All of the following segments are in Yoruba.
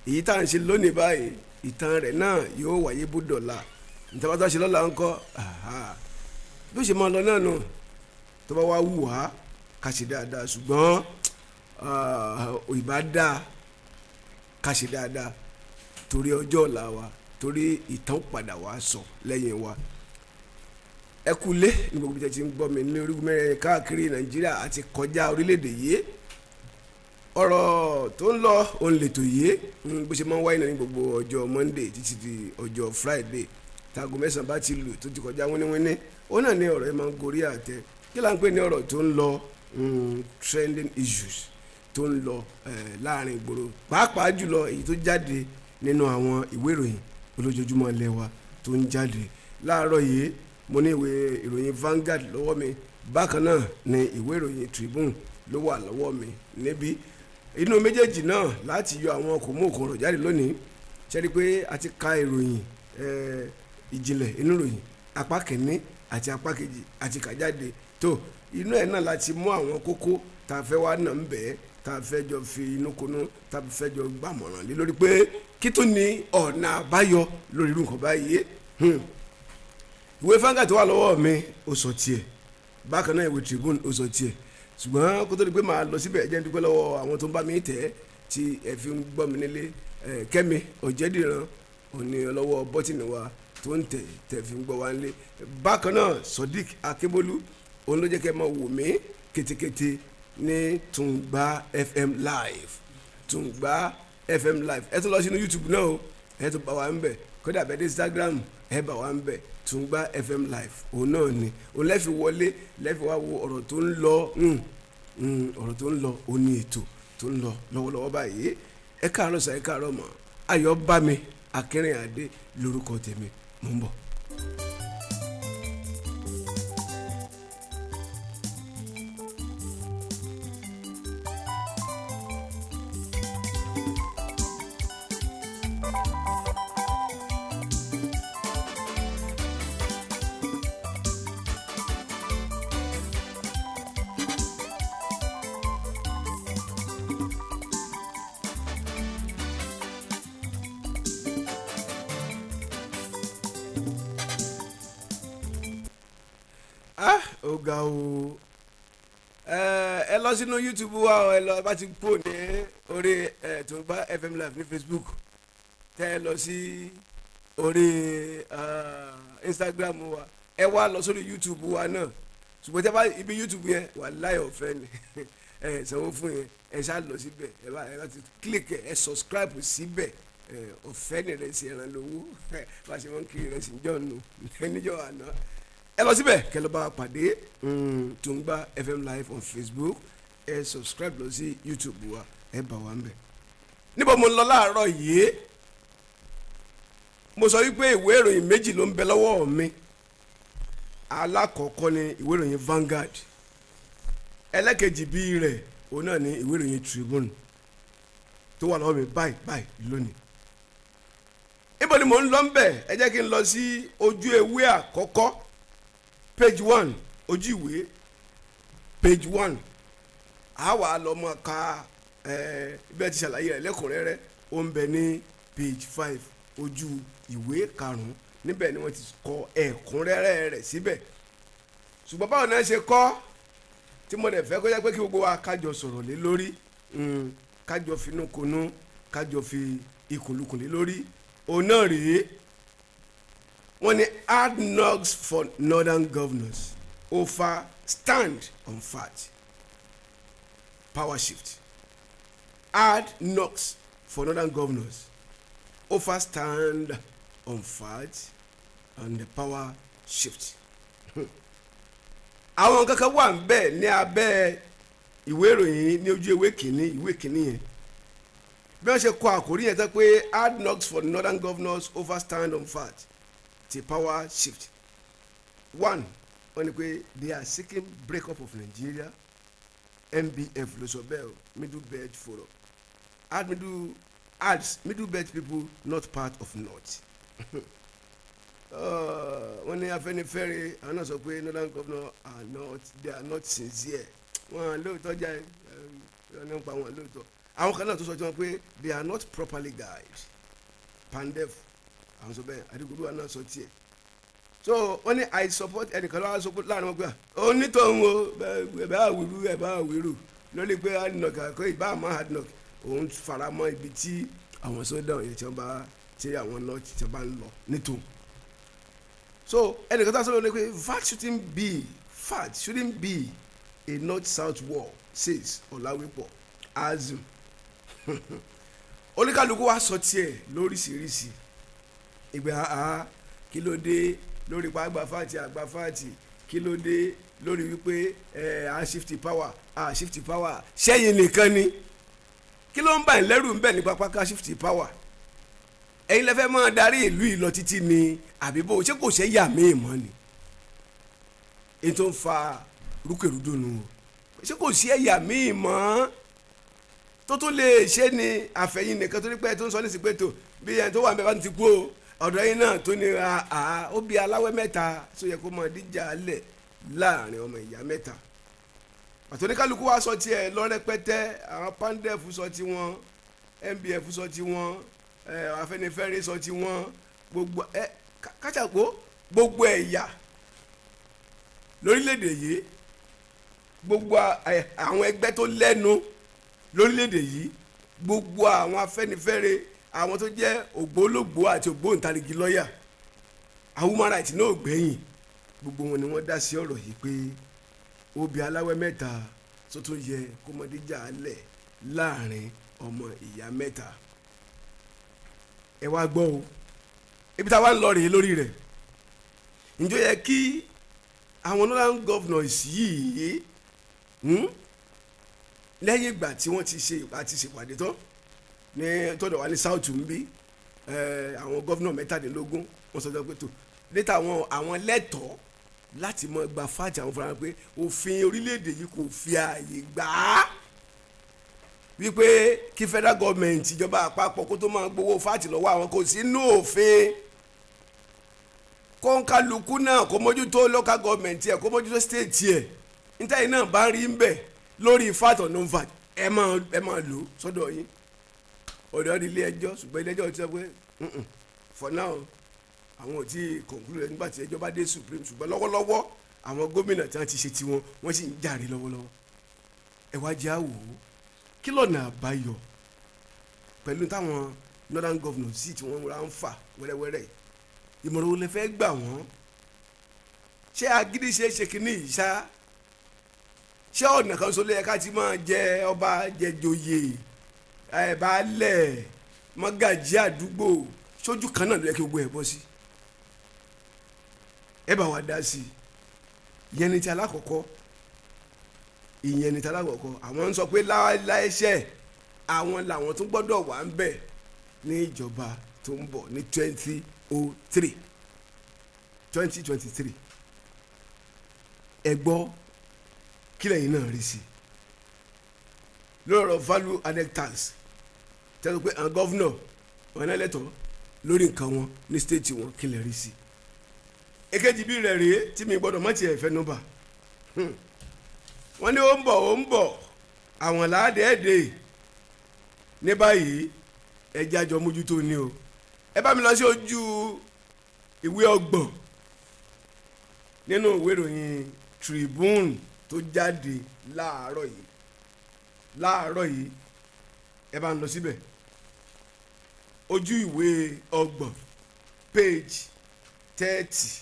èyí tá à ń ṣe lónìí báyìí ìtàn rẹ̀ náà yóò wáyé bó dọ̀la nítorí tá a ṣe lọ́la ńkọ́ bí ó ṣe máa lọ náà nù tó bá wá wù wá ká ṣe dáadáa ṣùgbọ́n ìbá dáa ká ṣe dáadáa torí ọjọ́ ọ̀la wa torí ìtàn padà wá sọ lẹ́yìn wa ẹ kú lé ní gbogbo ìjẹ́ tí ń gbọ́ mi ní orígun mẹ́rin káàkiri Nàìjíríà àti kọjá orílẹ̀-èdè yìí ọ̀rọ̀ tó ń lọ òun lètò yìí bó ṣe máa ń wáyé náà ní gbogbo ọjọ́ Monday títí di ọjọ́ Friday táago 9 bá ti lù tó ti kọjá wíníwíní ó náà ní ọ̀rọ̀ yẹn máa ń gorí àtẹ kí là ń pè ní ọ̀rọ̀ tó ń lọ trending issues tó ń lọ láàrin ìgboro pàápàá jùlọ èyí tó jáde nínú àwọn ìwé ìròyìn olójoojúmọ́ ilé wa tó ń jáde láàárọ̀ yìí mo ní ìwé ìròyìn Vanguard lọ́wọ́ mi bákan náà ni ìwé ìròyìn Tribune ló wà lọ́wọ́ mi níbí inú méjèèjì náà láti yọ àwọn kò mú òkun ọ̀rọ̀ jáde lónìí ṣẹ́ni pé a ti ka ìròyìn ìjìnlẹ̀ inú ìròyìn apá kìíní àti apá kejì àti kà jáde tó inú ẹ̀ náà láti mú àwọn kókó tá a fẹ́ wá náà ń bẹ̀ẹ́ tá a fẹ́ jọ fi inú konú tá a fẹ́ jọ gbàmọ̀ràn lé lórí pé kí tó ní ọ̀nà àbáyọ lórí irú nǹkan báyìí ìwé Vanguard tó wà lọ́wọ́ mi ó sọ tiẹ̀ bákan náà ìwé Tribune ó sọ tiẹ̀ ṣùgbọ́n kó tó di pé màá lọ síbẹ̀ jẹ́ dúpẹ́ lọ́wọ́ àwọn tó ń bá mi tẹ̀ tí ẹ fi ń gbọ́ mi nílé Kẹ́mi Ọ̀jẹ̀dìran òní ọlọ́wọ́ bọ́tìnì wa tó ń tẹ̀ fi ń gbọ́ wa nílé bákan náà Sodiq Akébólú òun ló jẹ́ kẹ́ máa wò mí kétékété ní Tungba FM Live Tungba FM Live ẹ tún lọ sínú YouTube náà o ẹ tún bá wa ń bẹ̀ kódà bẹ́ẹ̀ dé Instagram ẹ bá wa ń bẹ̀ Tungba FM Live òun náà ni òun lẹ́fi wọlé lẹ́fi wá wo ọ̀rọ̀ tó ń lọ ọ̀rọ̀ tó ń lọ ó ní ètò tó ń lọ lọ́wọ́lọ́wọ́ báyìí ẹ káàárọ̀ sà ẹ káàárọ̀ mọ́ Ayọ̀bámi Akínrìnàdé lórúkọ tèmi mò ń bọ̀. Ó ga o ẹ lọ sínú YouTube wa ẹ lọ bá ti pò ní orí Tungba FM Live ní Facebook tẹ ẹ lọ sí orí Instagram wa ẹ wá lọ sórí YouTube wa náà ṣùgbọ́n tẹ bá ibi YouTube yẹn wà láì ọ̀fẹ́ ni ẹ sanwó fún yẹn ẹ ṣá lọ síbẹ̀ ẹ bá ti click ẹ subscribe síbẹ̀ ọ̀fẹ́ ni rẹ̀ sí ẹran lówó bá a ṣe wọ́n kiri rẹ̀ sí jọ̀ọ́nù níjọ́ àná ẹ lọ síbẹ̀ kẹ́ ló bá pàdé Tungba FM Live on Facebook ẹ subscribe lọ sí YouTube wa ẹ bá wa ń bẹ̀. níbo mo ń lọ láàárọ̀ yìí mo sọ wípé ìwé ìròyìn méjì ló ń bẹ lọ́wọ́ mi alákọ̀ọ́kọ́ ni ìwé ìròyìn Vanguard ẹlẹ́kejì bíi rẹ̀ òun náà ni ìwé ìròyìn Tribune tó wà lọ́wọ́ mi báyìí lónìí. níbo ni mo ń lọ ń bẹ̀ ẹ jẹ́ kí n lọ sí ojú ewé àkọ́kọ́ page 1 ojú ìwé page 1 a wà lọ mọ ká ibi ẹ ti ṣàlàyé rẹ lẹ́kùnrẹ́rẹ́ ó ń bẹ ní page 5 ojú ìwé 5 níbẹ̀ ni wọ́n ti kọ ẹ̀kúnrẹ́rẹ́ rẹ̀ síbẹ̀ ṣùgbọ́n báwo náà ṣe kọ́ tí mo dẹ̀ fẹ́ kó jẹ́ pé kí gbogbo wa kájọ sọ̀rọ̀ lé lórí kájọ finúkonú kájọ fi ìkùnlùkùn lé lórí òun náà rèé wọ́n ní hard knocks for northern governors over stand on fat power shift hard knocks for northern governors over stand on fat and the power shift. àwọn kankan wà ń bẹ ní abẹ́ ìwé ìròyìn ní ojú ìwé kìíní yẹn bí wọ́n ṣe kọ àkórí yẹn tán pé hard knocks for northern governors over stand on fat the power shift. One, wọ́n ní pé they are seeking break up of Nigeria MBF ló sọ bẹ́ẹ̀ o Middle Belt Forum middle belt people not part of north. wọ́n ní Afẹ́nifẹ́re àwọn náà sọ pé northern governor they are not sincere wọ́n lóòótọ́ jà ẹ̀ ní pa wọn lóòótọ́ àwọn kan náà tó sọ tí wọ́n pé they are not properly guided pandef àwọn sọ bẹ́ẹ̀ Adigunlúwa náà sọ tiẹ̀ so wọ́n ní I support ẹnìkan lọ́wọ́ sọ pé láàrin wọn pé onítọ̀hún o ẹ̀ bá àwìrú lórí pé adnok àkọ́ ìbá àmọ́ adnok òun fara mọ́ ibi tí àwọn sódà yẹn tí wọ́n bá tí àwọn north tí wọ́n bá ń lọ nítò so ẹnìkan tó sọ lórí pé fact shouldn't be a north south war says Ọ̀làwípọ̀ azim oníkàlùkù wa sọ tiẹ̀ lóríṣiríṣi ìgbà kí ló dé lórí pa àgbàfàtì kí ló dé lórí wípé shift power ṣẹ́yìn nìkan ni kí ló ń bá ìlẹ́rù ń bẹ̀ nípa pápá shift power ẹ̀yin lẹ́fẹ́ máa darí ìlú yìí lọ títí ni àbíbó ṣé kò ṣe yà mí mọ́ ni èyí tó ń fa rúkèrúdò nù ṣé kò sí ẹ̀yà mí mọ́ tó tún lè ṣe ni àfẹ̀yìn nìkan tó ní pẹ́ tó ń sọ ní sípẹ́tò bí ẹni tó wà bẹ́ẹ̀ bá ti kú o ọ̀dọ̀ yín náà tó ní ó bí aláwẹ̀ mẹ́ta tó yẹ kó mọ díjà lẹ̀ láàrin ọmọ ìyá mẹ́ta àtòníkálukú wa sọ tiẹ̀ lọ́rẹ́pẹ́tẹ́ àwọn pandef sọ tiwọn MBF sọ tiwọn Afẹ́nifẹ́re sọ tiwọn gbogbo kájàpọ̀ gbogbo ẹ̀yà lórílẹ̀‐èdè yìí gbogbo àwọn ẹgbẹ́ tó lẹ́nu lórílẹ̀‐èdè yìí gbogbo àwọn Afẹ́nifẹ́re àwọn tó jẹ́ ògbólógbòó àti ògbóǹtarìgì lọ́ọ̀yà àwọn human rights náà gbẹ̀yìn gbogbo wọn ni wọ́n dá sí ọ̀rọ̀ yìí pé obì aláwẹ̀ mẹ́ta tó tún yẹ kọ́mọdé jà á lẹ̀ láàrin ọmọ ìyá mẹ́ta ẹ wá gbọ́ o ibi tá a wá ń lọ rèé lórí rẹ̀ ǹjọ́ yẹ kí àwọn northern governors yìí lẹ́yìn ìgbà tí wọ́n ti ṣèpàdé tán ní tọ́dọ̀ wa ní south ń bí àwọn gọ́vnọ̀ mẹ́tàdínlógún wọ́n sọ pé tó létà àwọn lẹ́tọ̀ọ́ láti mọ gba fáàtì àwọn fúnra pé òfin orílẹ̀-èdè yìí kò fi ààyè gbà á wípé kí federal government ìjọba àpapọ̀ kó tó máa gbowó fáàtì lọ́wọ́ àwọn kò sínú òfin kọ́ńkálukú náà kó mójútó local government ẹ̀ kó mójútó state ẹ̀ níta yìí náà bá rí ń bẹ̀ lórí fat or non fat ẹ máa lò sọ́dọ̀ yín ọ̀dọ̀ ilé ẹjọ́ ṣùgbọ́n ilé ẹjọ́ ti sọ pé for now àwọn ò tí ì conclude nígbà tí ẹjọ́ bá dé supreme ṣùgbọ́n lọ́wọ́lọ́wọ́ àwọn gómìnà tí wọ́n ti ṣe tiwọn wọ́n sì ń jàre lọ́wọ́lọ́wọ́ ẹ wá jẹ́ àwò kí lọ́nà àbáyọ pẹ̀lú táwọn northern governors sì tí wọ́n ra ń fà wẹ́rẹ́wẹ́rẹ́ ìmọ̀ràn wo lẹ fẹ́ gbà wọ́n ṣé agídí ṣe kínní yìí ṣá ṣé ọ̀nà kan sọ lẹ́yìn ká ti máa jẹ ọba jẹjọyè baálẹ̀ mọ́gàjí àdúgbò sójú kan náà ló yẹ kí gbogbo ẹ̀ bọ́ sí ẹ bá wa dá sí ìyẹn ní ti alákọ̀ọ́kọ́ àwọn ń sọ pé láìṣẹ́ àwọn làwọn tún gbọ́dọ̀ wà ń bẹ̀ ní ìjọba tó ń bọ̀ ní 2023 ẹ gbọ́ kí lẹ́yìn náà rí sí lórí ọ̀rọ̀ value added tax tẹ́lẹ̀ pé àwọn gọ́vnọ̀ wọn náà lẹ́tọ̀ọ́ lórí nǹkan wọn ní stéètì wọn kí lè rí sí èkejì bí rẹ̀ rèé tí mi gbọ́dọ̀ mọ́tì ẹ̀ fẹ́ nọ́mbà wọ́n ní ó ń bọ̀ àwọn làádẹ́ẹ̀dẹ́ ní báyìí ẹjẹ́ àjọ mójútó ni o ẹ bá mi lọ sí ojú ìwé ọgbọ̀n nínú ìwé ìròyìn Tribune tó jáde láàárọ̀ yìí ẹ bá ń lọ síbẹ̀ ojú ìwé ọgbọ̀n page 30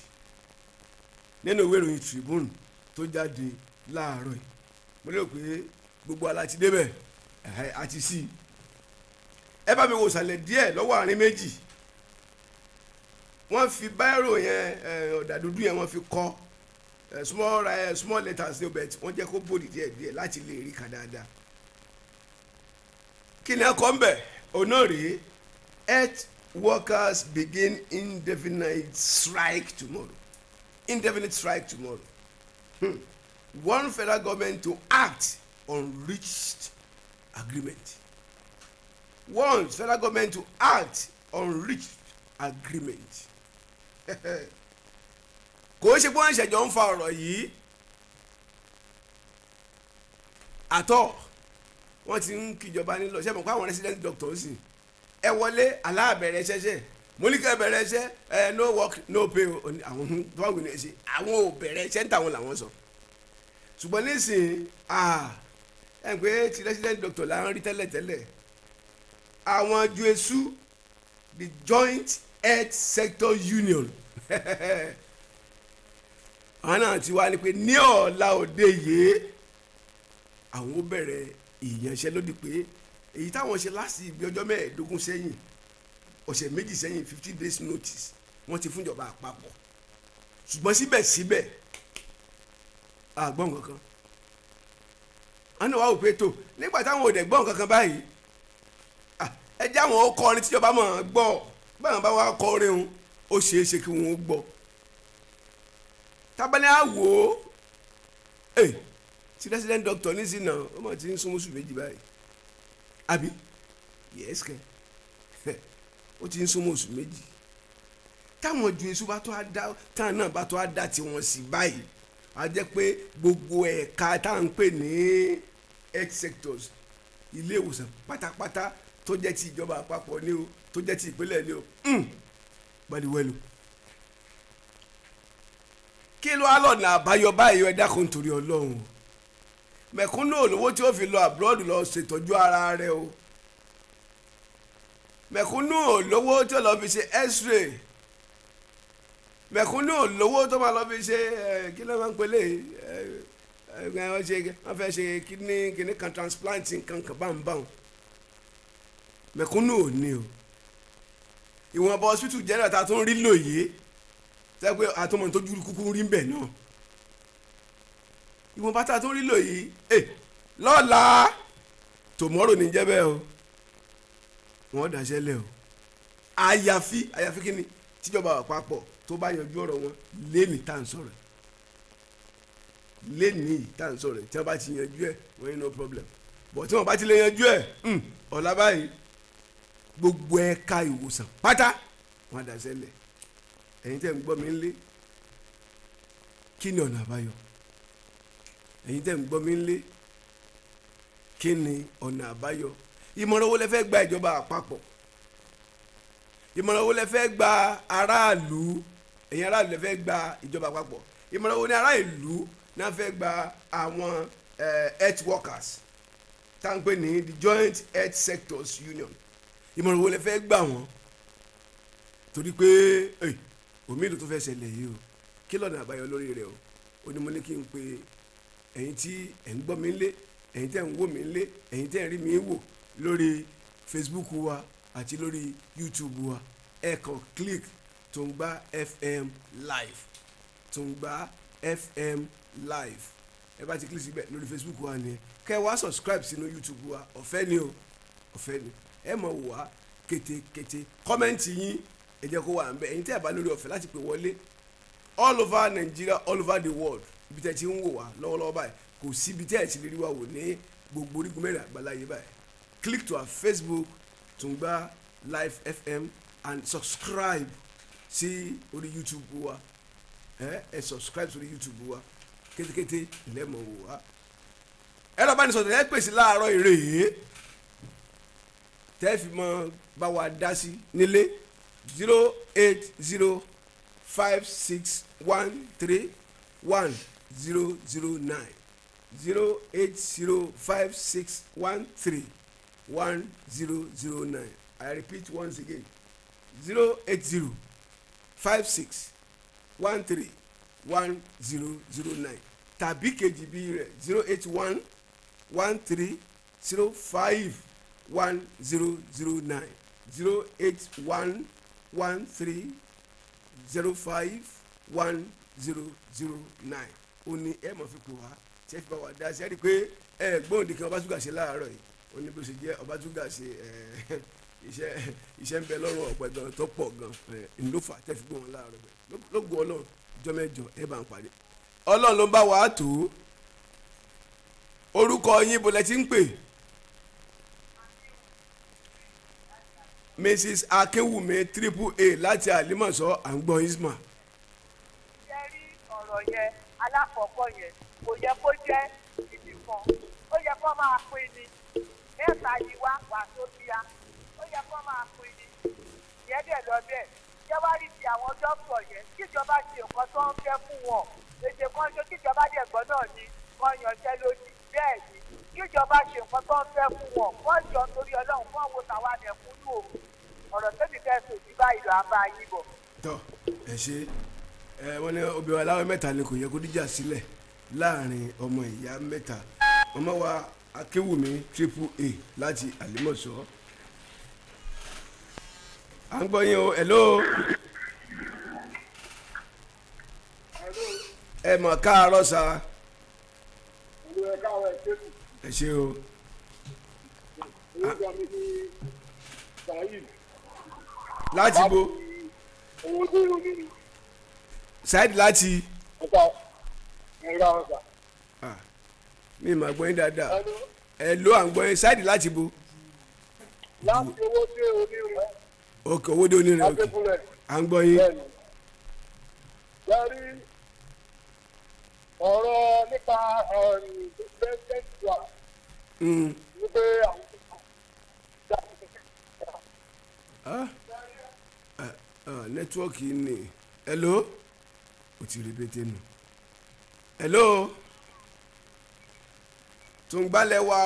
nínú ìwé ìròyìn Tribune tó jáde láàárọ̀ yìí mo lérò pé gbogbo aláti débẹ̀ àti sí ẹ bá mi wò sàlẹ̀ díẹ̀ lọ́wọ́ àárín méjì wọ́n fi báírò yẹn ọ̀dà dúdú yẹn wọ́n fi kọ́ small letters ní ọbẹ̀ tí wọ́n jẹ́ kó bòdì díẹ̀ láti lè rí ká dáadáa kí ni ẹ kọ́ ń bẹ̀ ọ̀nà rèé health workers begin indefinite strike tomorrow. Want federal government to act on reached agreement. Want federal government to act on reached agreement. Kò ṣe pé wọ́n ṣẹ̀jọ̀ ń fa ọ̀rọ̀ yìí àtọ̀ wọ́n ti ń kíjọba nílọ ṣé mo kó àwọn resident doctors sì ẹ wọlé aláàbẹ̀rẹ̀ ṣẹ́ṣẹ́ mo ní kẹ́ bẹ̀rẹ̀ ṣẹ́ no work no pay àwọn báwo ni ẹ ṣe àwọn ò bẹ̀rẹ̀ ṣẹ́ ń tàwọn làwọn sọ ṣùgbọ́n nísìnyí ẹ̀ ń pé ti resident doctor là ń rí tẹ́lẹ̀tẹ́lẹ̀ àwọn JUESU the Joint Health Sector Union àwọn náà ti wá ní pé ní ọ̀la òde yìí àwọn ó bẹ̀rẹ̀ ìyanṣẹ́lódì pé èyí táwọn ṣe láti ibi ọjọ́ mẹ́ẹ̀ẹ́dógún sẹ́yìn ọ̀sẹ̀ méjì sẹ́yìn 50 days notice wọ́n ti fúnjọba àpapọ̀ ṣùgbọ́n síbẹ̀síbẹ̀ àgbọ̀n kankan wọn náà wá wò pé tó nígbà táwọn ò dẹ̀ gbọ́n kankan báyìí ẹ jẹ́ àwọn ó kọrin tíjọba máa gbọ́ báwọn bá wá kọrin òun ó ṣeé ṣe kí wọ́n gbọ́ tábàlẹ́ àwò tí resident doctor ní sí náà ó mà ti ń sún mọ́sù méjì báyìí àbí yẹ́sì kẹ́ ó ti ń sún mọ́sù méjì táwọn JUESU bá tó á dá táwọn náà bá tó á dá tiwọn sí báyìí á jẹ́ pé gbogbo ẹ̀ka táwọn ń pè ní health sectors ilé ìwòsàn pátápátá tó jẹ́ ti ìjọba àpapọ̀ ní o tó jẹ́ ti ìpínlẹ̀ ní o gbadiwẹ́lu kí ló á lọ́nà àbáyọ báyìí ẹ dákun torí Ọlọ́run mẹ̀kúnnù olówó tí ó fi lọ abroad lọ ṣètọ́jú ara rẹ̀ o mẹ̀kúnnù olówó tí ó lọ fi ṣe x-ray mẹ̀kúnnù olówó tó máa lọ fi ṣe kí ló máa ń pele wọ́n fẹ́ ṣe kíní kan transplant nǹkan kan báńbáń mẹ̀kúnnù ò ní o ìwọ̀nba hospital general ta tó ń rí lòye sẹ́gbẹ́ àtọmọ̀ tó júlù kúkú rí bẹ̀ náà ìwọ̀n bàtà tó rí lòye lọ́la tomorrow ní jẹ́ bẹ́ẹ̀ o wọ́n dàṣẹ́ lẹ̀ o àyàfi kí ni tíjọba àpapọ̀ tó bá yanjú ọ̀rọ̀ wọn lẹ́nìí tá à ń sọ̀rọ̀ lẹ́nìí tá à ń sọ̀rọ̀ tí wọ́n bá ti yanjú ẹ̀ wọ́n ní no problem bọ̀ tí wọ́n bá ti lè yanjú ẹ̀ ọ̀la báyìí gbogbo ẹ̀ka ìwòsàn pátá wọ́n dàṣẹ́ lẹ̀ ẹ̀yin tẹ́ ń gbọ́ mi ń lé kí ni ọ̀nà àbáyọ ẹ̀yin tẹ́ ń gbọ́ mi ń lé kí ni ọ̀nà àbáyọ ìmọ̀ràn wo lẹ fẹ́ gba ìjọba àpapọ̀ ìmọ̀ràn wo lẹ fẹ́ gba aráàlú ẹ̀yin aráàlú lẹ fẹ́ gba ìjọba àpapọ̀ ìmọ̀ràn wo ni aráàlú náà fẹ́ gba àwọn health workers tá ń pè ní the Joint Health Sectors Union ìmọ̀ràn wo lẹ fẹ́ gbà wọ́n torí pé omi ìlú tó fẹ́ ṣẹlẹ̀ yìí o kí lọ́nà àbáyọ lórí rẹ̀ o ó ní mo ní kí n pe ẹ̀yin tí ẹ̀ ń gbọ́ mi lé ẹ̀yin tẹ́ ń wò mí lé ẹ̀yin tẹ́ ń rí mi wò lórí Facebook wa àti lórí YouTube wa ẹ kàn click Tungba FM live Tungba FM live ẹ bá ti click síbẹ̀ lórí Facebook wa ni kẹ́ ẹ wá subscribe sínú YouTube wa ọ̀fẹ́ ni o ọ̀fẹ́ ni ẹ mọ̀ wá kétékété kọ́mẹ́ǹtì yín ẹ jẹ́ kó wà ń bẹ ẹ̀yin tẹ́ ẹ bá lórí ọ̀fẹ́ láti pè wọlé all over Nigeria all over the world ibi tẹ́ ẹ ti ń wò wá lọ́wọ́lọ́wọ́ báyìí kò sí ibi tẹ́ ẹ ti lè rí wa wò ní gbogbo orígun mẹ́rin àgbáláyé báyìí click to our Facebook Tungba Live FM and subscribe sí orí YouTube wa ẹ subscribe sórí YouTube wa kétékété lẹ́mọ̀ wò wá ẹ lọ́ọ́ bá ní sọ̀tẹ̀ ẹ pèsè láàárọ̀ ìrèé tẹ́ fi mọ́ bá wa dá sí nílé 08056131009 08056131009 I repeat once again 08056131009 tàbí kejì bí rẹ̀ 08113051009 08113051009 ó ní ẹ mọ̀ fi pè wá tí ẹ fi bá wa dá sí ẹ rí i pé ẹ gbóhùn dìkan Ọbátúgà ṣe láàárọ̀ yìí ó ní bó ṣe jẹ́ Ọbátúgà ṣe iṣẹ́ ń bẹ lọ́rùn ọ̀pẹ gan tó pọ̀ gan ńlọ́fà tẹ́ fi gbóhùn láàárọ̀ bẹ́ẹ̀ lógo Ọlọ́run jọ mẹ́jọ ẹ bá ń parí Ọlọ́run ló ń bá wa tó orúkọ yín bó lẹ ti ń pè. Mrs. Akéwùmí AAA láti Àlímọ̀ṣọ́ à ń gbọ́ Isma. ṣe rí ọ̀rọ̀ yẹn alákọ̀ọ́kọ́ yẹn kò yẹ kó jẹ́ ìdí kan ó yẹ kó máa pín ni mẹ́ta yìí wà tó bíya ó yẹ kó máa pín ní ìyẹn dẹ̀ lọ bẹ́ẹ̀ ṣé wá rí ti àwọn dókítà yẹn kíjọba ṣe nǹkan tó ń fẹ́ fún wọn èdè kan ṣe kíjọba dẹ̀ gbọ́dọ̀ ní wọ́n yanṣẹ́ lódì bẹ́ẹ̀ ni kíjọba ṣe nǹkan tó ń fẹ́ fún wọn wọ́n jọ torí ọlọ́run fún àwọn tàwa nẹ̀kúnnù ọ̀rọ̀ tẹ́bi fẹ́ sòdí báyìí lọ àbá yín bọ̀. tọ ẹ ṣe wọ́n ní obìnrin aláwọ̀ mẹ́ta ni kò yẹ kó díjà sílẹ̀ láàrin ọmọ ìyá mẹ́ta ọmọ wa akéwùmí AAA láti àlímọ̀ṣọ́ à ń gbọ́ yín o hello ẹ mọ̀ káàárọ̀ sa ẹ ṣe o láti bo Saheed láti mi mà gbọ́ yín dáadáa ẹ ló à ń gbọ́ yín Saheed láti bo. láti owó dé onírun. ok owó dé onírun ok à ń gbọ́ yín. lórí ọ̀rọ̀ nípa president wa wípé àwọn nẹ́tíwọ́ọ̀kì ni hello o ti rí bété nù hello tó ń gbálẹ̀ wa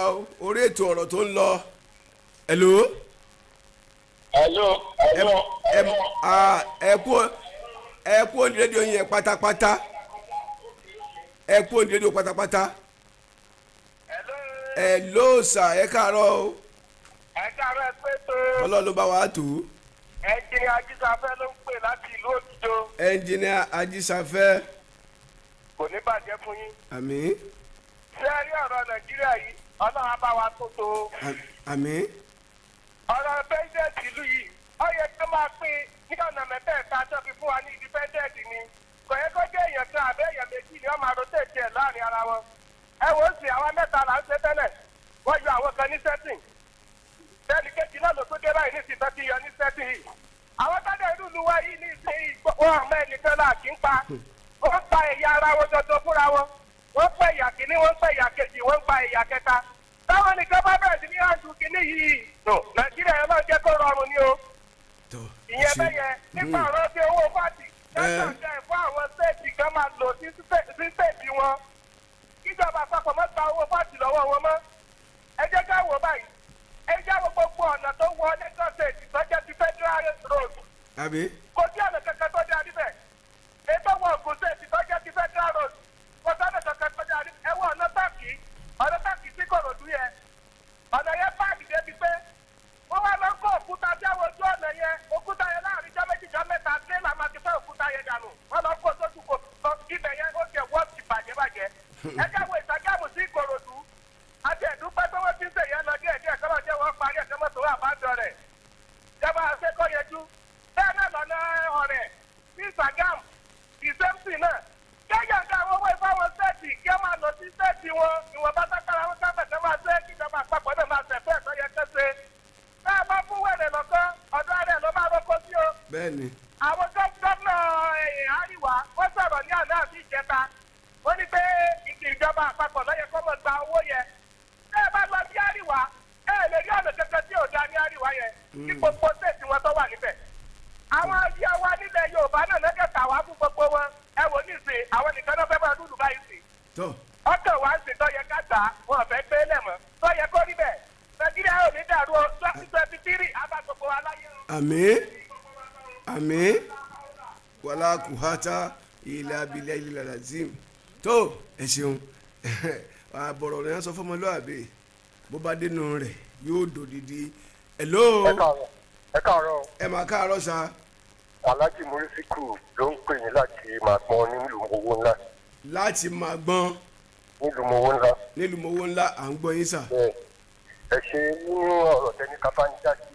orí ètò ọ̀rọ̀ tó ń lọ hello. ẹ kú òní rédíò yẹn pátápátá ẹ kú òní rédíò pátápátá hello sà ẹ káàárọ̀ o. ẹ káàárọ̀ ẹ pé tó. ọlọ́run ló bá wa tó. ẹnjìnìà ajísáfẹ́ ló ń pè láti ìlú Òtìjó. ẹnjìnìà ajísáfẹ́. kò ní bàjẹ́ fún yín. àmín. ṣé ẹ rí ọ̀rọ̀ Nàìjíríà yìí ọlọ́run á bá wa tó tó. àmín. ọ̀rọ̀ pẹ́sidẹ̀ntì ìlú yìí ó yẹ kí wọ́n máa pín ní ọ̀nà mẹ́tẹ̀ẹ̀ta tó fi fún wa ní independent ni kò yẹ kó jẹ́ èèyàn kan àbẹ́ èèyàn méjì ni wọ́n máa rotate ẹ̀ láàrin ara wọn. ẹ wò ó sì àwọn mẹ́ta là ń ṣe tẹ́lẹ̀ wọ́n yọ àwọn kan ní setting bẹ́ẹ̀ni kejì náà ló tó dé báyìí ní ìsìtọ́ ti yọ ní setting yìí. àwọn tọ́jà ìlú ìlú wa yìí ní ìsìn wọn àmọ́ ẹnìkan náà kì í pa wọ́n pa ẹ̀yà ara wọn jọjọ fúnra wọn wọ́n pa ẹ̀yà kìíní wọ́n pa ẹ̀yà kejì wọ́n pa ẹ̀yà kẹta táwọn nìkan bá bẹ̀rẹ̀ sí ní àjù kìíní yìí Nàìjíríà yẹn náà jẹ́ kó rọrùn ni o. ìyẹn bẹ́yẹ nípa ọ̀rọ̀ bí owó fáàtì lẹ́tọ̀ jẹ́ fún àwọn stéètì kan máa lò sí stéètì wọn kíjọba àpapọ̀ má gba owó fáàtì lọ́wọ́ wọn mọ́ ẹ jẹ́ ká wò báyìí ẹ jẹ́ àwọn gbogbo ọ̀nà tó wọ Lagos State tó jẹ́ ti federal road kò sí ọ̀nà kankan tó dé adíbẹ̀ ètò wọ Ògùn State tó jẹ́ ti federal road kò sí ọ̀nà kankan tó dé adíbẹ̀ ẹ wọ ọ̀nà Táàkì sí Kòròdú yẹn ọ̀nà yẹn páàkì débi pé wọ́n wá lọ kó òkúta sí àwọn ojú ọ̀nà yẹn òkúta yẹn láàrin jọ́ méjì jọ́ mẹ́ta tírélà máa ti fẹ́ òkúta yẹn dànù wọ́n lọ kó sójú kò ibẹ̀ yẹn ó tiẹ̀ wọ́n ti bàjẹ́ ẹ jáwé ìtajáàmù sí Ìkòròdú àti ẹ̀dúpẹ́ tó wọ́n ti ń sèyẹn lọ díẹ̀ kọ́lọ́ jẹ́ wọ́n parí ẹ̀kọ́ mọ́tò wà bá dọ̀ rẹ̀ jẹba àṣekọ́ yẹjú bẹ́ẹ̀ náà lọ́nà ọ̀rẹ́ ní Sàgámù ìsẹ́mùsì náà kẹ́yà ń ká àwọn owó ìfáwọn sẹ́ẹ̀tì kí wọ́n máa lọ sí sẹ́ẹ̀tì wọn ìwọ̀n bá sákàrà wọn kábẹ̀tẹ̀ máa ṣe kíjọba àpapọ̀ náà máa tẹ̀ fẹ́ẹ̀ tó yẹ kẹ́sẹ̀ bẹ́ẹ̀ bá fún wẹ̀rẹ̀ lọ́kàn ọ̀dọ́ rẹ̀ ló máa rọ́kọ́ sí o. bẹ́ẹ̀ni. àwọn gómìnà àríwá wọ́n sọ̀rọ̀ ní àná àti ìjẹta wọ́n ní pé ìjọba àpapọ̀ lọ́yẹ kọ́ mọ̀ gba owó yẹn bẹ́ẹ̀ bá lọ sí àríwá lè rí ọ̀nà kankan tí ò da ní àríwá yẹn kí gbogbo stéètì wọn tó wà níbẹ̀. àwọn ayé wa nílẹ̀ Yorùbá náà lọ́jọ́ tà wá fún gbogbo wọn ẹ wò ní ìsìn àwọn nìkan náà fẹ́ máa dúdú báyìí sí. ọkàn wa ń sìn tó yẹ ká gbà wọn fẹ́ gbé lẹ̀mọ́ tó yẹ kó rí bẹ́ẹ̀ Nàìjíríà ò ní dàrú o 2023 abá gbogbo wa láyé o. àmín wàlá kùhátà ilẹ̀ abilẹ̀ ilẹ̀ lazim tó ẹ ṣeun àbọ̀rọ̀ rẹ̀ sọ fọmọlúwàbí bó bá dénú rẹ̀ yóò dòdìdí. hello. ẹ káàárọ̀. ẹ máa káàárọ̀ sa. Alhaji Murisiku ló ń pè yín láti Màgbọ́n nílùú Mowó ńlá. láti Màgbọ́n. nílùú Mowó ńlá. nílùú Mowó ńlá à ń gbọ́ yín sà. ẹ ṣe nínú ọ̀rọ̀ tẹni káfáńjáde.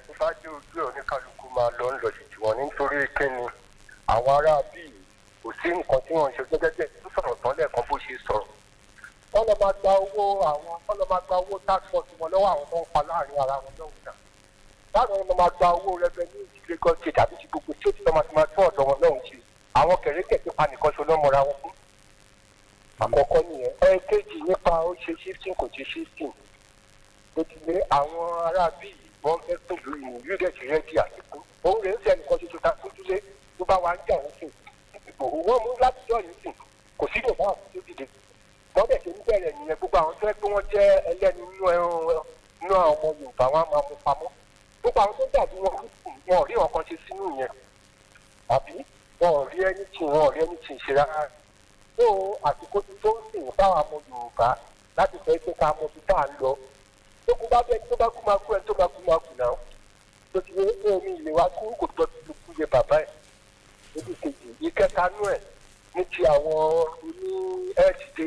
tó bá dé ojú ẹ̀ oníkálukú máa lọ ń lọ sí tiwọn nítorí kíni àwọn ará bíi kò sí nǹkan tí wọ́n ń ṣe gẹ́gẹ́ tó sọ̀rọ̀ tán lẹ́ẹ̀kan bó ṣe sọ̀rọ̀. wọ́n lọ máa gba owó tax force wọn lọ́wọ́ àwọn tó ń pa láàrin ara wọn lọ́wọ́ náà. báwo ni wọ́n máa gba owó revenue ti Lagos State àbí ti gbogbo state tó máa ti máa tún ọ̀dọ̀ wọn lọ́hùn ṣe. àwọn kẹ̀rẹ́kẹ̀ tó pa nìkan ṣo lọ́mọra wọn fún. àkọ́kọ́ nìyẹn. ẹ̀ẹ́kejì nípa ó ṣe shifting kò ṣe shifting ó ti lé àwọn ará bíi wọ́n fẹ́ pẹ̀lú ìlú rẹ̀ ti rẹ́dí àsìkò òun rẹ̀ ń sẹ́ ẹnìkan ṣoṣo ta kójúlé tó bá wà ń jà ń sìn ìgbòho wọ́n mú láti jọ yìí sìn kò sí ìdòwò àwọn tó dìde wọ́n bẹ̀ ṣe ń bẹ̀rẹ̀ nìyẹn gbogbo àwọn tó yẹ pé wọ́n jẹ́ ẹlẹ́nu inú àwọn ọmọ Yorùbá wọn á máa mú pamọ́ gbogbo àwọn tó dàbí wọn ò rí ọkàn ṣe sínú yẹn àbí wọn ò rí ẹni tí ń ṣe rárá tó àsìkò tó ń sìn fáwọn ọmọ Yorùbá láti fẹ́ pé ká mọ ibi tá à ń lọ tó kú bá bẹ tó bá kú máa kú ẹ tó bá kú máa kú náà tó ti wé omi ìlé wa kú kò tó ti kú yẹ bàbá ẹ níbi kejì ìkẹta nú ẹ ní ti àwọn oní ẹ̀ẹ́dìdé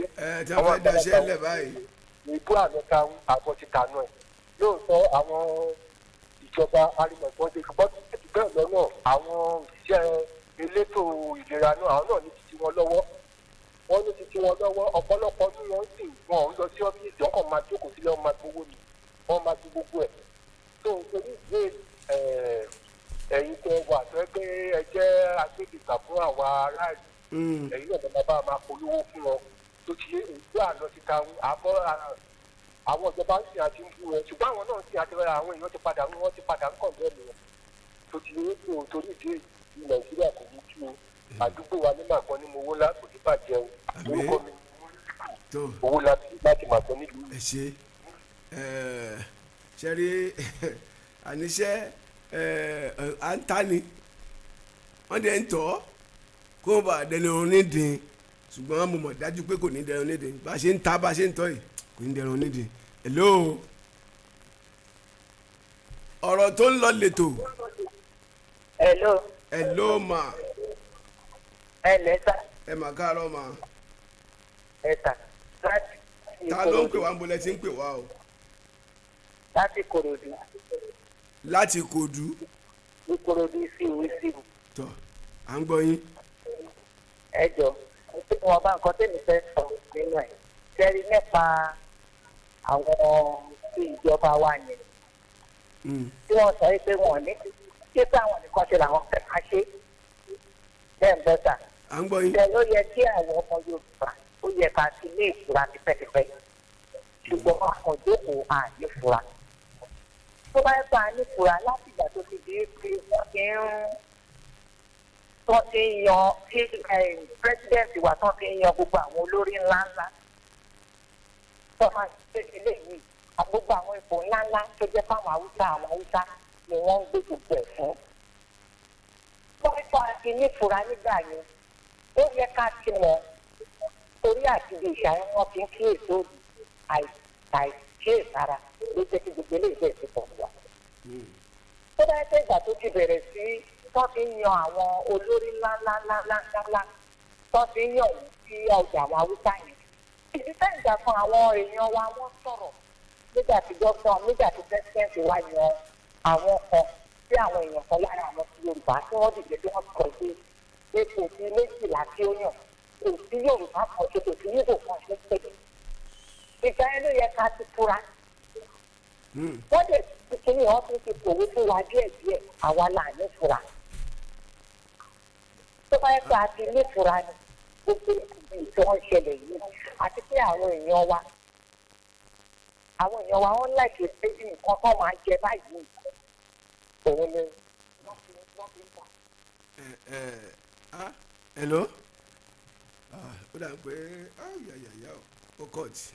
àwọn ẹ̀dáṣẹ́ lẹ̀ báyìí ìbú àlọ́ta àbọ̀ ti tànú ẹ̀ lóòótọ́ àwọn ìjọba arimọ̀gbọ́n ṣe ṣùgbọ́n ti bẹ́ẹ̀ lọ́nà àwọn òṣìṣẹ́ elétò ìlera náà àwọn náà ní títí wọn lọ́wọ́ wọ́n ní títí wọn lọ́wọ́ ọ̀pọ̀lọpọ̀ ní wọ́n sì wọn ò lọ sí ọ́fíìsì wọn kàn máa jókòó sílẹ̀ wọn máa gbowó ni wọ́n máa ju gbogbo ẹ̀ tó nítorí ìgbé ẹ̀yin tẹ wà tó pé ẹ jẹ́ agbègbè fún àwọn aráàlú ẹ̀yin náà bàbá máa polówó fún wọn tó ti yé ìgbé àlọ́ ti ta àbọ̀ àwọn ìjọba ń sìn àti ń bú wọn ṣùgbọ́n àwọn náà ń sìn àti àwọn èèyàn ti padà wọ́n ti padà ń kàn bẹ́ẹ̀ ni wọn tó ti yé kó torí ìdí Nàìjíríà kò ní tú àdúgbò wa ní màgbọ́n ní mowó lá kò ní bàjẹ́ o orúkọ mi owó láti màgbọ́n nílùú. ẹ ṣe ṣe rí àníṣe à ń ta ni wọ́n dẹ̀ ń tọ́ kó o bá dẹni ọ̀run nídìí ṣùgbọ́n mo mọ̀ dájú pé kò ní dẹni ọ̀run nídìí bá a ṣe ń ta bá a ṣe ń tọ́ yìí kò ní dẹni ọ̀run nídìí. hello ọ̀rọ̀ tó ń lọ lẹ́tọ̀. hello ma. lẹ́tà. ẹ mà káàárọ̀ ma. ẹ̀ta láti. ta ló ń pè wá ń bolẹ̀ tí ń pè wá o. láti Ìkòròdú. láti Ìkòròdú. Ìkòròdú sí ìwé sí i. tọ́ à ń gbọ́ yín. ẹ jọ wọn bá nǹkan tẹ́lẹ̀ fẹ́ sọ nínú ẹ̀ sẹ́rí nípa àwọn tí ìjọba wa yẹn tí wọ́n sọ pé wọ́n ní ṣé pé àwọn nìkan ṣe làwọn fẹ́ máa ṣe bẹ́ẹ̀ ń bọ́ta. à ń gbọ́ yín. ṣe ló yẹ kí àwọn ọmọ Yorùbá ó yẹ ká sí ilé ìfura tipẹ́tipẹ́ ṣùgbọ́n àwọn ìjókòó àní fura. tó bá yẹ kó àní fura láti ìgbà tó ti di pé wọ́n ti ń yan kí pírẹsidẹ́ǹtì wa tán ti ń yan gbogbo àwọn olórí ńláńlá tó máa ṣe ilé yìí gbogbo àwọn ipò ńláńlá tó jẹ́ fáwọn Haúsá ni wọ́n ń gbé gbogbo ẹ̀ fún. pọ́ńpọ́ àti nífura nígbà yẹn ó yẹ ká ti mọ̀ torí àti ibi ìṣàyẹn wọn fi ń kíyèsí òdì àìkíyèsára ló jẹ́ kí gbogbo eléyìí bẹ̀rẹ̀ sí pọ̀ wá. tó bá yẹ pé ìgbà tó ti bẹ̀rẹ̀ sí wọ́n fi ń yan àwọn olórí ńláńláńláńláńlá tó fi ń yàn sí ọjà àwọn Haúsá yẹn. ìdí tẹ́ǹjà kan àwọn èèyàn wa wọ́n sọ̀rọ̀ nígbà tí gọ́fúnà nígbà tí pẹ́sidẹ́ǹtì wa yan àwọn kan sí àwọn èèyàn kan lára àwọn ti Yorùbá tí wọ́n dìde tí wọ́n sọ pé epo ti méjìlá tí ó yàn kò sí Yorùbá kan ṣe kò sí Yíbò kan ṣe pé ìgbà yẹn ló yẹ ká ti fura. wọ́n dẹ̀ kíní wọn tún ti pòwé fún wa díẹ̀díẹ̀ àwa là ní fura. tó bá yẹ kó a ti ní fura ni gbogbo ìdí tí wọ́n ṣẹlẹ̀ yìí àti pé àwọn èèyàn wa wọ́n láìpẹ pé nǹkan kan máa jẹ báyìí òun ni wọ́n fi ń tà. hello ó dà pé yàyàyà ó kọ́ọ̀tì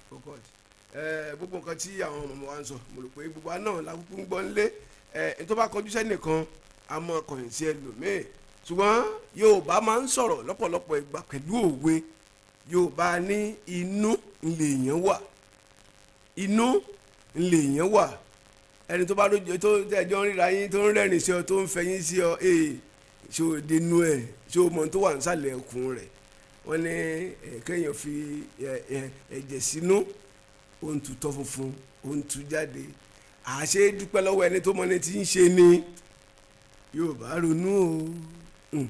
gbogbo nǹkan tí àwọn ọmọ wa ń sọ mo rò pé gbogbo wa náà la kúkú ń gbọ́ nílé tó bá kọjú sẹ́nìkan a mọ ọkùnrin sí ẹlòmíì ṣùgbọ́n Yorùbá máa ń sọ̀rọ̀ lọ́pọ̀lọpọ̀ ìgbà pẹ̀lú òwe Yorùbá ní inú lèèyàn wà inú lèèyàn wà ẹni tó bá lójú tó tẹjọ ń ríra yín tó ń rẹ́rìn sí ọ tó ń fẹyín sí ọ ṣé o dénú ẹ ṣé o mọ tó wà nísàlẹ̀ ẹkùn rẹ̀ wọ́n ní kéèyàn fi ẹ̀jẹ̀ sínú ohun tutọ́ funfun ohun tu jáde àṣé dúpẹ́ lọ́wọ́ ẹni tó mọ ní ti ń ṣe ni Yorùbá ronú o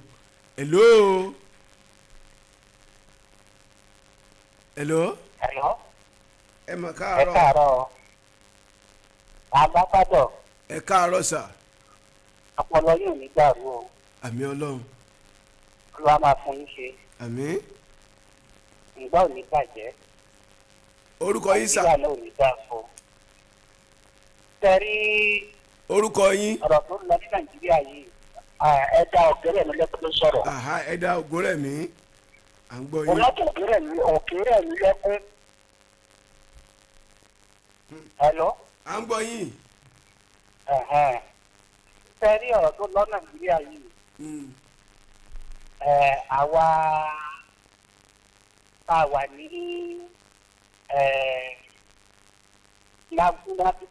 hello. ẹ mà káàárọ̀. ẹ káàárọ̀ àbákádọ̀. ẹ káàárọ̀ sà. ọpọlọ yóò ní dàrú o. àmín Ọlọ́run. Olúwa máa fún yín ṣe. àmín. ìgbà ò ní bàjẹ́. orúkọ yín sà. nàìjíríà náà ò ní dá fún. tẹ̀rí orúkọ yín. ọ̀rọ̀ tó ń lọ ní nàìjíríà yìí ẹ̀dá ọ̀gẹ́rẹ́ mi lẹ́kún ló sọ̀rọ̀. ẹ̀dá Ògúnrẹ̀mí à ń gbọ́ yín. ọlọ́dún ọ̀gẹ́rẹ́ mi lẹ́kún. hello. à ń gbọ́ yín. tẹ̀rí ọ̀rọ̀ tó lọ nàìjíríà yìí. àwa tá a wà ní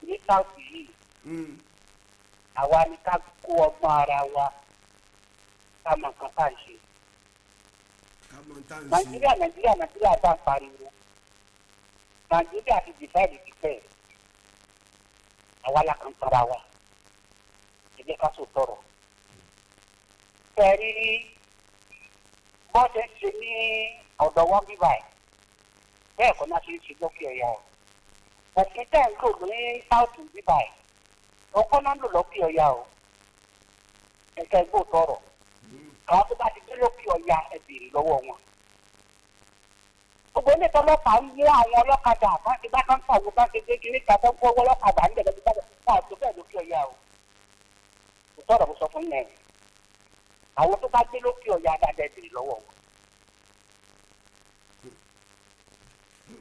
ní south yìí àwa ni ká kó ọgbọ́n ara wa ká mọ nǹkan tá à ń ṣe. nàìjíríà bá ń pariwo nàìjíríà ti dìsáìdì ti pẹ́ àwa la kàn tọ́ra wa ẹ jẹ́ ká sọ tọrọ. tẹ̀rí bọ́ọ̀dù ṣe ní ọ̀dọ̀ wọn bíbá ẹ̀ bẹ́ẹ̀ kọ́ náà ṣe ń ṣe lókè ọ̀yà ọ̀ òfin tẹ̀ ń lò ní south bíbá ẹ̀ ọkọ́ náà ń lò lókè ọ̀yà ọ̀ ẹ̀ka ẹgbẹ́ òtọ́rọ̀ àwọn tó bá ti gbé lókè ọ̀yà ẹ̀ béèrè lọ́wọ́ wọn. gbogbo ilé ọlọ́pàá ń mú àwọn ọlọ́kadà àbáṣe bá kán fà wọ́n bá ṣe gbé kiri ká tó ń gbọ́ ọlọ́kadà ń bẹ̀rẹ̀ bá wà tó bẹ́ẹ̀ lókè ọ̀yà ọ̀ òtọ́rọ̀ mo sọ fún yẹn àwọn tó bá gbé lókè ọ̀yà dáadáa ẹ̀ béèrè lọ́wọ́ wọn.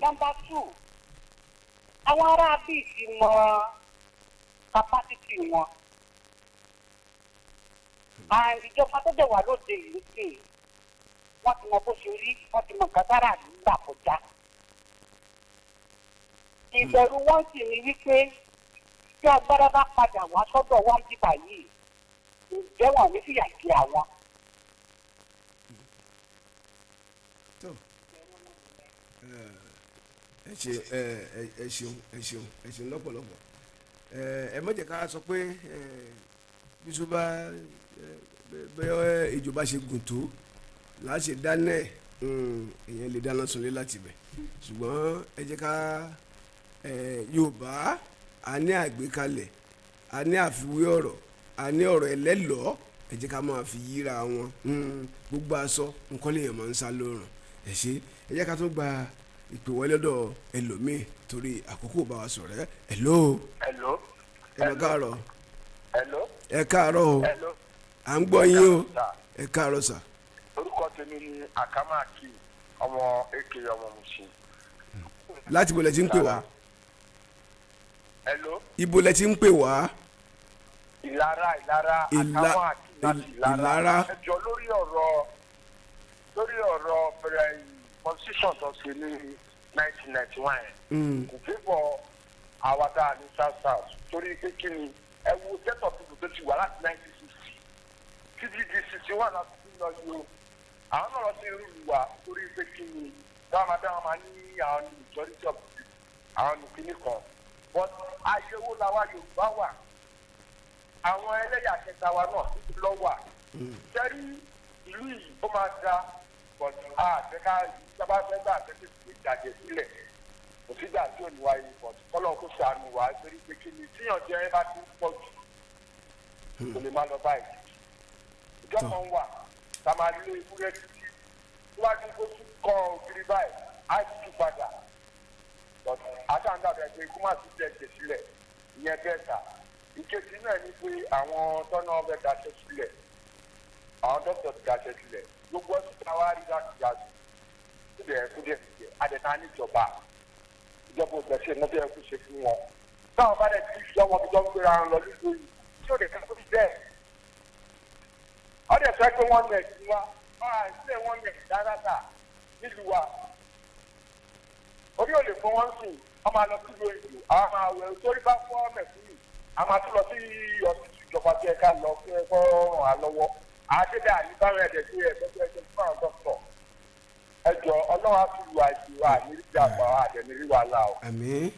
Number 2, àwọn ará bíi ti mọ capacity wọn. Ìjọba tó dẹ̀ wà lóde ìlú pé wọ́n ti mọ bó ṣe rí, wọ́n ti mọ kátàrà nígbà kọjá. Ìbẹ̀rù wọn sì ní wípé tí agbára bá padà wá sọ́dọ̀ wọn bíbà yìí, ǹjẹ́ wọn ní fìyà jẹ àwọn. ẹ ṣeun lọ́pọ̀lọpọ̀ ẹ má jẹ́ ká sọ pé bísú bá bẹ́ẹ̀ ìjọba ṣe gùn tó láṣẹ dáná èèyàn lè dáná sunlé láti bẹ̀ ṣùgbọ́n ẹ jẹ́ ká Yorùbá a ní àgbékalẹ̀ a ní àfiwé ọ̀rọ̀ a ní ọ̀rọ̀ ẹlẹ́lọ́ọ́ ẹ jẹ́ ká máa fi yíra wọn gbogbo aṣọ nǹkan lèèyàn máa ń sá lóòrùn ẹ jẹ́ ká tó gba ìpè wọlé lọ́dọ̀ ẹlòmíì torí àkókò bá wa sọ̀rọ̀ hello. ẹ lọ káàárọ̀. ẹ káàárọ̀ o. à ń gbọ́ yín o. ẹ káàárọ̀ sà. orúkọ tèmi ni Akamaki ọmọ èké ọmọ Mùsìn. láti ibo lẹ ti ń pè wá. ibo lẹ ti ń pè wá. Ìlara Akamaki láti Ìlara. ẹ jọ lórí ọ̀rọ̀ bẹ̀rẹ̀ constitution tó ṣe ní 1991 kò fẹ́bọ̀ àwàdà ní south torí pé kí ni ẹ wo set of people tó ti wà láti 1960 títí di 61 láti fi lọ yìí o àwọn náà lọ sí irú ìwà torí pé kí ni dáhùn máa ní àwọn majority of people àwọn nìkíní kan but ayéwo làwa Yorùbá wà àwọn ẹlẹ́yà kẹta wa náà títí lọ wà jẹ́rí ìlú yìí ó máa da but àtẹ́ká ìjọba fẹ́ gbà tẹ́tẹ́ sí ìdàjẹ́ sílẹ̀ kò sígbà tí ò ní wáyé but kọ́lọ́ kó ṣàánú wa torí pé kí ni tíyàn jẹ́ ẹ bá ti ń pọ̀ jù kò lè má lọ báyìí ìjọba ń wà tá a máa lé ewúrẹ́ títí síwájú kó tún kọ́ ògiri báyìí á ti tún padà but àtàǹdà bẹ̀rẹ̀ pé kó má tún jẹ́ ẹ̀jẹ̀ sílẹ̀ ìyẹn bẹ́ẹ̀ ta ìkejì náà ni pé àwọn tọ́nà ọbẹ̀ daṣẹ́ sílẹ̀ àwọn dókítà ti daṣẹ́ sílẹ̀ gbogbo ọ̀sùn tí a wá rí láti yàtọ̀ kúdẹ̀ àdẹ̀ta níjọba ìjọba ògbẹ́sẹ̀ náà bẹ́ẹ̀ kú ṣe fún wọn. táwọn bá dẹ̀ ti fi ọmọ bíjọ́ ń gbéra lọ nílùú yìí tí ó lè ká tó fi bẹ́ẹ̀. ọ̀dẹ̀ sọ pé wọ́n nẹ̀ sí wa sílẹ̀ wọ́n nẹ̀ dáadáa nílùú wa. orí ò lè fún wọn sùn wọ́n máa lọ sí ìlú èdè àwọn máa wẹ̀ torí bá fún ọmọ ẹ̀kúrú a máa tún lọ sí ọ̀sìn ìjọba tí ẹ ká lọ fún ẹ fọ́ ràn án lọ́wọ́ àdédé àníbáwẹ̀ ẹ̀dẹ̀ sí ẹ̀ tọ́jú fún àwọn dókítà ẹjọ ọlọ́wà fi wà sí wa ní ìjà àpá àdẹ̀mírí wa la o. àmín.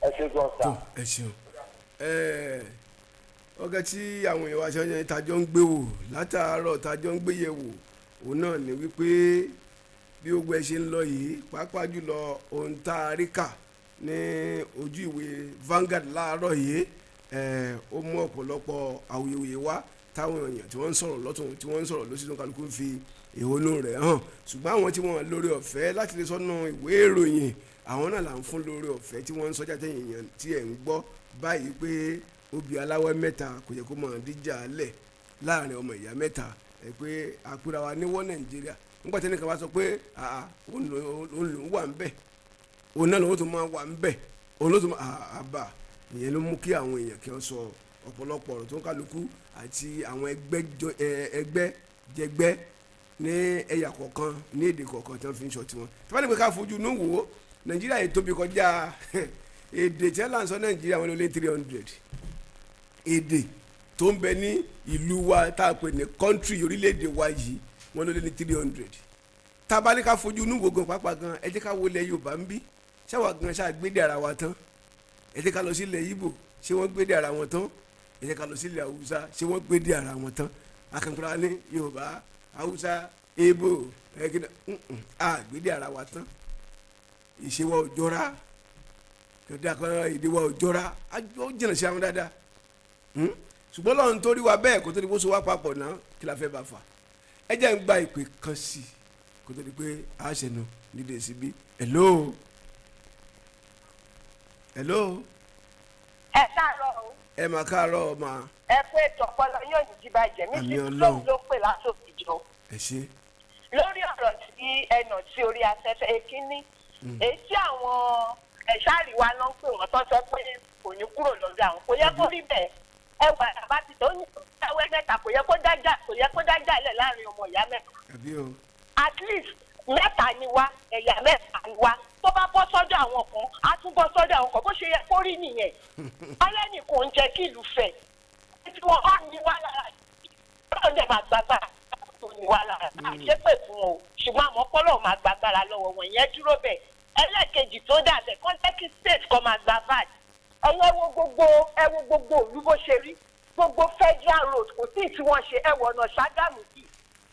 ẹ ṣe gbọ́n sá. ẹ ṣeun ọgá tí àwọn èèyàn wa ṣe ọyàn ìtajọ́ ń gbé wò látàárọ̀ tajọ́ ń gbé yẹ̀ wò òun náà ni wípé bí gbogbo ẹ ṣe ń lọ yìí pàápàá jùlọ ohun tá a rí kà ní ojú ìwé Vanguard láàárọ̀ yìí ó mú ọ̀pọ̀lọpọ̀ awuyewuye wá táwọn èèyàn tí wọ́n ń sọ̀rọ̀ lọ́tún tí wọ́n ń sọ̀rọ̀ lọ́sí tó kálukú ń fi ìhónú rẹ̀ hàn ṣùgbọ́n àwọn tí wọ́n lórí ọ̀fẹ́ láti lè sọ́nà ìwé ìròyìn àwọn náà là ń fún lórí ọ̀fẹ́ tí wọ́n ń sọ́jà tẹ̀yìn èèyàn tí ẹ̀ ń gbọ́ báyìí pé obì aláwọ̀ mẹ́ta kò yẹ kó máa díjà lẹ̀ láàrin ọmọ ìyá mẹ́ta ẹ pé àpérà wa níwọ́ Nàìjíríà nígbà tí ẹnìkan bá sọ pé òun lòún wà ń bẹ̀ òun náà lòún tó máa wà ń bẹ̀ òun ló tó máa àbà ìyẹn ló mú kí àwọn èèyàn kí wọ́n sọ ọ̀pọ̀lọpọ̀ ọ̀rọ̀ tó ń kálukú àti àwọn ẹgbẹ́ jẹgbẹ́ ní ẹ̀yà kọ̀ọ̀kan ní èdè kọ̀ọ̀kan tí wọ́n fi ń sọ tiwọn tí wọ́n ní pé ká fojú inú wò ó Nàìjíríà yìí tóbi kọjá èdè tí wọ́n là ń sọ Nàìjíríà wọn ló lé 300 èdè tó ń bẹ ní ìlú wa tá a pè ní kọ́ńtírì orílẹ̀-èdè wa yìí wọn ló lé ní 300 tá a bá ní ká fojú inú wò gan pápá gan ẹ jẹ́ ká wọlé Yorùbá ń bí ṣáwa gan ṣáà gbédè ara wa tán ẹ jẹ́ ká lọ sí ilẹ̀ Ìgbò ṣé wọ́n gbédè ara wọn tán ẹ jẹ́ ká lọ sí ilẹ̀ Haúsá ṣé wọ́n gbédè ara wọn tán akankura ní Yorùbá Haúsá Ìgbò ẹ̀kíndà gbédè ara wa tán ìṣe wa ò jọra kẹ̀dẹ́ àkọ́nà èdè wa ò jọra ó jìnnà sí àwọn dáadáa ṣùgbọ́n lọ́run tó rí wa bẹ́ẹ̀ kó tó di bó so wá papọ̀ náà kí la fẹ́ bá fà ẹ jẹ́ ń gba ìpè kan sí i kó tó di pé a ṣe nu nídìí síbí hello. hello. ẹ káàárọ̀ o. ẹ mà káàárọ̀ ma. ẹ pé tọpọlọ yóò ní jí bàjẹ́ mi sí lóun ló pè lásòkè jọ. ẹ ṣe. lórí ọ̀rọ̀ tí ẹnà sí orí afẹ́fẹ́ ekínní èyí tí àwọn ẹ̀ṣáàríwá náà ń pè wọ́n tó sọ pé kò ní kúrò lọ́dọ̀ àwọn kò yẹ kó rí bẹ́ẹ̀ ẹ wà bá ti tó ní ìyàwó mẹ́ta kò yẹ kó dájà lẹ̀ láàrin ọmọ ìyá mẹ́ta. at least mẹ́ta ni wá ẹ̀yà mẹ́ta ni wá tó bá bọ́ sọ́dọ̀ àwọn kan á tún bọ́ sọ́dọ̀ àwọn kan bó ṣe yẹ kó rí nìyẹn ọlẹ́nì kò ń jẹ́ kí ìlú fẹ̀ tí wọ́n á ní wá lára ọlọ́run dẹ̀ máa gbàgbára tó ní wá lára àṣepè fún wọn o ṣùgbọ́n àmọ́ pọ́lọ́ máa gbàgbára lọ́wọ́ wọn ìyẹn dúró bẹ́ẹ̀ ẹlẹ́ẹ̀kejì tó dàbẹ̀ kọ́ńtẹ́kì state kan máa gbà vat ẹ wo gbogbo òlu bó ṣe rí gbogbo federal road kò tí ì tí wọ́n ṣe ẹ̀wọ̀n ọ̀nà Ṣàgámù sí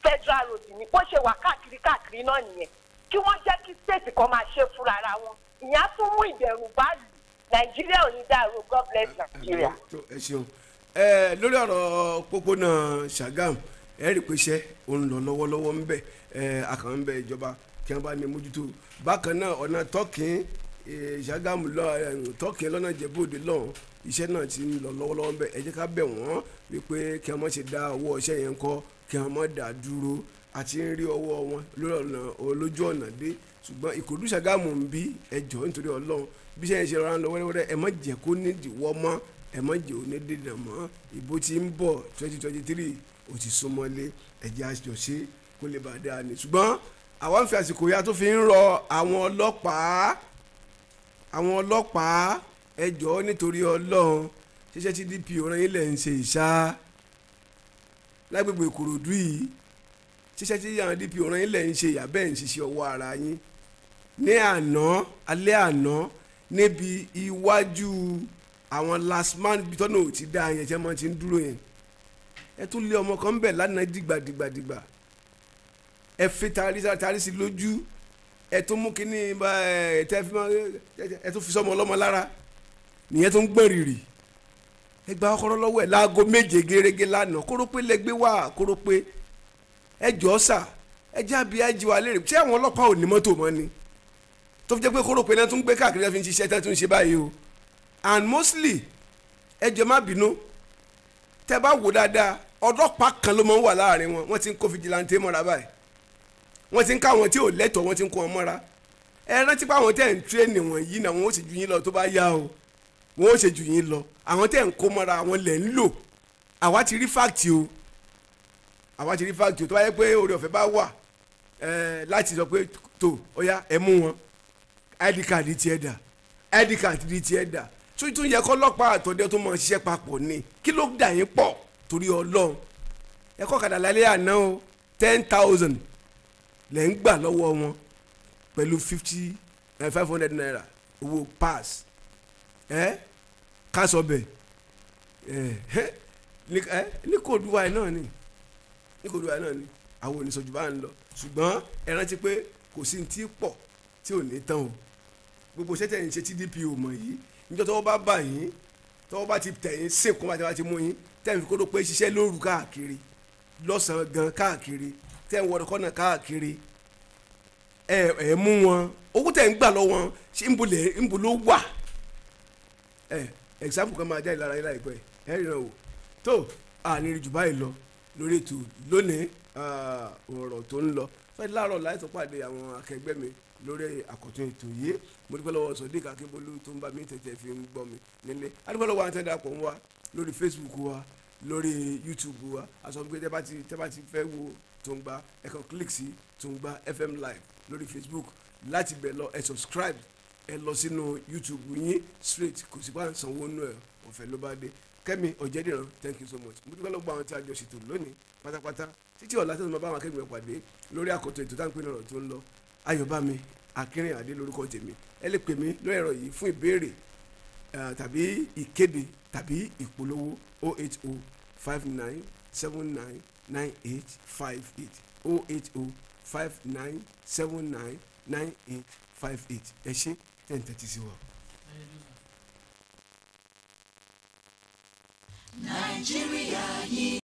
federal road ní bó ṣe wà káàkiri náà nìyẹn kí wọ́n jẹ́ kí state kan máa ṣe fúnra ara wọn ìyẹn á tún mú ìbẹ̀rù bá lù Nàìjíríà ò ní dàrú God bless Nigeria. ẹ ṣeun lórí ọ̀rọ̀ pópónà Ṣàgámù ẹ rí i pé iṣẹ́ òun lọ lọ́wọ́lọ́wọ́ ń bẹ̀ akàn ń bẹ ìjọba kí wọ́n bá ní mójútó bákan náà ọ̀nà tọ́kìn Ṣàgámù tọ́kìn lọ́nà Ìjẹ̀bú-Òde lọ́hùn iṣẹ́ náà ti ń lọ lọ́wọ́lọ́wọ́ ń bẹ̀ ẹ jẹ́ ká bẹ̀ wọ́n wípé kí wọ́n má ṣe dá owó iṣẹ́ yẹn kọ́ kí wọ́n má dá dúró àti ń rí ọwọ́ wọn lórí ọ̀nà olójú ọ̀nà dé ṣùgbọ́n Ìkòròdú Ṣàgámù ń bí ẹjọ́ nítorí Ọlọ́run bí iṣẹ́ yẹn ṣe rọra ń lọ wẹ́rẹ́wẹ́rẹ́ ẹ má jẹ́ kó nídìíwọ́ mọ́ ẹ má jẹ́ òní dènà mọ́ ìbò tí ń bọ̀ 2023 ó ti súnmọ́lé ẹ̀jẹ̀ àjọṣe kó lè bàa dáa ní ṣùgbọ́n àwa ń fi àsìkò ya tó fi ń rọ àwọn ọlọ́pàá ẹ jọ̀ọ́ nítorí Ọlọ́run ṣiṣẹ́ tí DPO rán yín lẹ̀ ń ṣe ìṣá lágbègbè Ìkòròdú yìí ṣiṣẹ́ tí àwọn DPO rán yín lẹ̀ ń ṣe ìyàbẹ̀ ń ṣiṣẹ́ ọwọ́ ara yín ní alẹ́ àná níbi iwájú àwọn last man bí tọ́nà ò ti dá yẹn tí wọ́n ti ń dúró yẹn ẹ tún lé ọmọ kan ń bẹ̀ lánàá dìgbàdìgbà ẹ fi tarí sí lójú ẹ tún mú kínní ẹ tún fi sọmọ ọlọ́mọ lára nìyẹn tó ń gbọ̀n rìrì ẹ gba ọkọ̀rọ̀ lọ́wọ́ ẹ láago 7 gẹ́gẹ́ lánàá kórópé lẹ́gbẹ́ wá kórópé ẹ jọ́ sà ẹ jábí ẹjì wa léèrè tí àwọn ọlọ́pàá ò ní mọ́tò mọ́ ni tó fi jẹ́ pé kórópé náà tún gbé káàkiri fi ń ṣiṣẹ́ tẹ́ tún ṣe báyìí o and mostly ẹ jẹ́ má bínú tẹ́ bá wò dáadáa ọlọ́pàá kan ló máa ń wà láàrin wọn wọ́n ti ń kó fìjìláńtẹ́ mọ́ra báyìí wọ́n ti ń ká àwọn tí ò lẹ́tọ̀ọ́ wọ́n ti ń kó wọn mọ́ra ẹ rántí pé àwọn tẹ́ ń tírẹ́nì wọ̀nyí náà wọ́n ó sì ju yín lọ tó bá yá o wọ́n ó sì ju yín lọ àwọn tẹ́ ń kó mọ́ra àwọn lẹ̀ ń lò àwa ti rí fáàkì o tó bá yẹ pé oore ọ̀fẹ́ bá wà láti sọ pé tó ọ̀yá ẹ mú wọn id card di tiẹ̀ dà tún yẹ kọ́ ọlọ́pàá àtọ̀dẹ́ tó máa ṣiṣẹ́ papọ̀ ni kí ló dà yín pọ̀ torí Ọlọ́run ẹ kọ́ kàdà lálẹ́ àná o 10,000 lẹ́ ń gbà lọ́wọ́ wọn pẹ̀lú 500 naira owó pass kásọ̀bẹ̀ ní kòdùwà náà ni àwọn oníṣòjú bá ń lọ ṣùgbọ́n ẹ rántí pé kò sí ti pọ̀ tí ò ní tán o gbogbo ṣẹ́tẹ̀ ń ṣe tí DPO mọ̀ yìí níjọ́ tó bá bà yín tọ́wọ́ bá ti tẹ̀yìn sìnkún bá ti mú yín tẹ̀ ń fi kótó pé ṣiṣẹ́ lóru káàkiri lọ́sàn-án gan káàkiri tẹ̀ ń wọ̀dọ̀ kọ́nà káàkiri ẹ̀ mú wọn owó tẹ̀ ń gbà lọ wọn ṣé ń bo ló wà example kan máa jáde lára yín láìpẹ́ ẹ̀ rí náà wò tó àní jù báyìí lọ lórí ètò lónìí ọ̀rọ̀ tó ń lọ fẹ́ láàárọ̀ láìsọ pàdé àwọn akẹgbẹ́ mi lórí àkọ́tún ètò yìí mo dúpẹ́ lọ́wọ́ Sodiq Akínbólú tó ń bá mi tètè fi ń gbọ́ mi nílé adúpẹ́ lọ́wọ́ àwọn tẹ́lẹ̀ àpò wa lórí Facebook wa lórí YouTube wa àṣọ pé tẹ́ bá ti fẹ́ wo Tungba ẹ kàn click sí Tungba FM live lórí Facebook láti bẹ̀ lọ ẹ subscribe ẹ lọ sínú YouTube yín straight kò sí bá ń sanwó nù ẹ ọ̀fẹ́ ló bá dé Kẹ́mi Ọ̀jẹ̀dìran thank you so much mo dúpẹ́ lọ́wọ́ àwọn tí a jọ ṣètò lónìí pátápátá títí ọ̀la tó ń bá àwọn akẹ́gbẹ́ pàdé lórí àkọ́tún ètò táǹpé ọ̀rọ̀ tó ń lọ Ayọ̀bámi Akínrìnàdé lórúkọ tèmi ẹ lè pè mí lórí ẹ̀rọ yìí fún ìbéèrè tàbí ìkéde tàbí ìpolówó 08059799858 08059799858 ẹ ṣé tẹ̀ ń tẹ́tí sí wa. Nigeria.